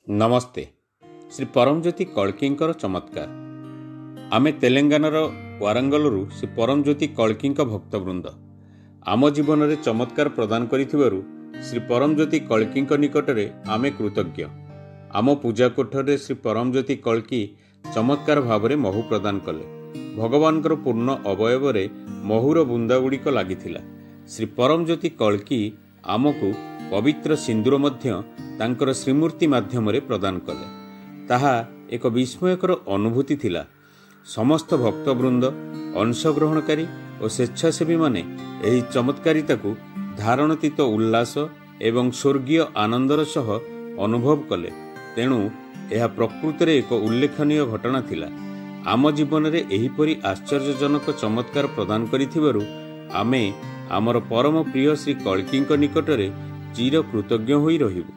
नमस्ते। श्री परमज्योति कल्कींकर चमत्कार। आमे तेलंगानार वारंगलरू श्री परमज्योति कल्कींक भक्तवृंद आम जीवन में चमत्कार प्रदान करिथिबारु श्री परमज्योति कल्कींक निकटरे आमे कृतज्ञ। आम पूजा कोठरे श्री परमज्योति कल्की चमत्कार भावरे महू प्रदान कले। भगवानकर पूर्ण अवयवरे महूर बुंदागुड़िक लागिथिला। श्री परमज्योति कल्की आमको पवित्र सिंदूर मध्य तांकर श्रीमूर्ति माध्यमरे प्रदान कले। ताहा एक विस्मयकर अनुभूति थिला। समस्त भक्तवृंद, अंशग्रहणकारी और स्वेच्छासेवी माने एही चमत्कारिता को धारणतीत उल्लास एवं स्वर्गीय आनंदर सह अनुभव कले। तेणु यह प्रकृत एक उल्लेखनीय घटना थिला। आम जीवन में एहीपरि आश्चर्यजनक चमत्कार प्रदान करिथिबारु आमे आमर परम प्रिय श्री कल्कींक निकटरे चिर कृतज्ञ होई रहिबु।